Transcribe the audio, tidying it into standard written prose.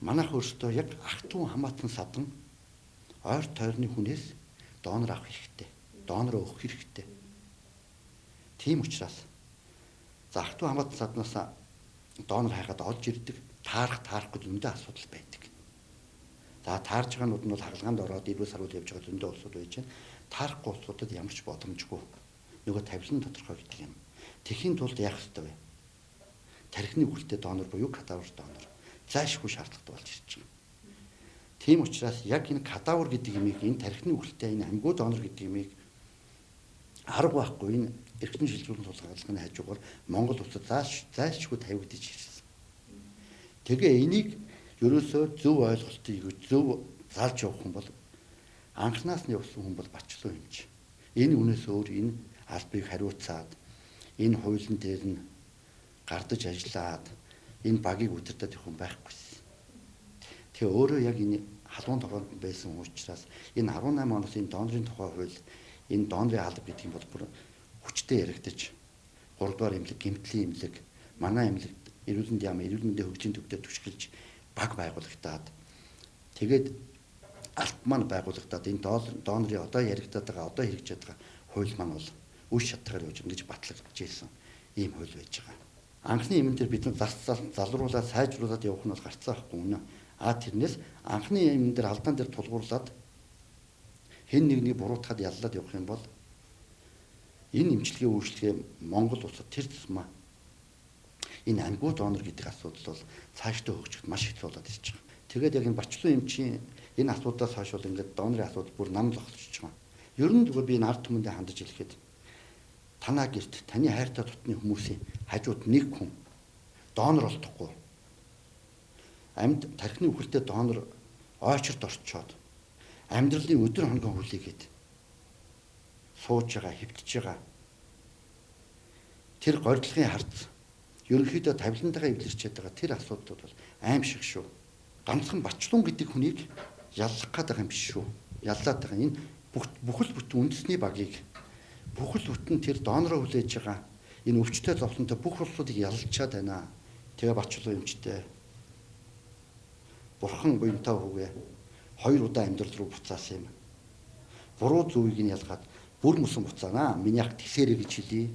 Манайх өөрсдөө яг ах トゥ хамаатан садан ойр тойрны хүнээс донор авах хэрэгтэй. Донороо өгөх хэрэгтэй. Тийм учраас за ах トゥ хамаатан саднаас донор хайгаад олж ирдэг таарахгүй зөндөө асуудал байдаг. За таарж байгаанууд нь бол хагалгаанд ороод ирүүл сарвал явж байгаа зөндөө улсууд байж байна. Таарахгүй улсуудад ямар ч боломжгүй. Нөгөө тавилан тодорхой гэдэг юм. Тэхийн тулд яах ёстой вэ? Тархины үхэлтэй донор буюу кадавр донор зайлшгүй шаардлагатай болж ирж байгаа. Тийм учраас яг энэ кадавр гэдэг имийг энэ тархины үхэлтэй энэ амьгуу донор гэдэг имийг арга байхгүй энэ эрхтэн шилжүүлэн тулгарлагын хажуугаар Монгол улсад зайлшгүй тавигдаж ирсэн. Тэгээ энийг ерөөсөө зөв ойлголтыг зөв залж явах хүн бол анхнаас нь явсан хүн бол Бачлуу юмч. Энэ үнээс өөр энэ албыг хариуцаад энэ хуулийн дээр нь гардаж ажиллаад энэ багийг удирдах хүн байхгүйсэн. Тэгээ өөрөө яг энэ халуун тогоонд байсан учраас энэ 18 оноос энэ донорын тухай хууль энэ донорын алба гэдэг юм бол бүр хүчтэй яригдаж 3 дугаар эмнэлэг, гэмтлийн эмнэлэг, манай эмнэлэг эрүүл мэндийн хөгжлийн төвдөө түшгэлж баг байгуулагдаад тэгээд алт маань байгуулагдаад энэ донорын одоо яригдаад байгаа одоо хэрэгжиж байгаа хууль маань бол үе шатгаар явж ингэж батлагдж ирсэн ийм хууль байж байгаа. Анхны эмэн дээр бид залруулаад сайжруулад явах нь бол гарцаа байхгүй үнэ. Тэрнээс анхны эмэн дээр алдаан дээр тулгуурлаад хэн нэгнийг буруутгаад яллаад явах юм бол энэ эмчилгээ үйлчлэгээ Монгол улсад тэр тусмаа энэ амьгуу донор гэдэг асуудал бол цаашдаа хөгжихэд маш хэцүү болоод ирж байгаа. Тэгээд яг энэ Бачлуу эмчийн энэ асуудлаас хойш бол ингээд донорын асуудал бүр нам зогсож байгаа. Ер нь зүгээр би энэ ард түмэндээ хандаж хэлэхэд танаа гэрт таны хайртай дотны хүмүүсийн хажууд нэг хүн донор олдохгүй. Амьд тархины үхэлтэй донор ойчорд орчоод амьдралын өдөр хоногоо хүлээгээд сууж байгаа, хэвтэж байгаа. Тэр горилгын харц ерөнхийдөө тавилантайгаа эвлэрчээд байгаа тэр асуудлууд бол аимшиг шүү. Ганцхан Бачлуун гэдэг хүнийг яллах гэдэг юм биш шүү. Яллаад байгаа энэ бүхэл бүтэн үндэсний багийг бүхэл бүтэн тэр донороо хүлээж байгаа энэ өвчтөе зовлонтой бүх улсуудыг ялалчаад байна. Тэгээ Бачлуу эмчтэй бурхан буянтаа хүүгээ 2 удаа амьдрал руу буцаасан юм. Буруу зүгийг нь ялгаад бүр мөсөн буцаанаа. Миний ах тэгсэрэ гэж хэлий.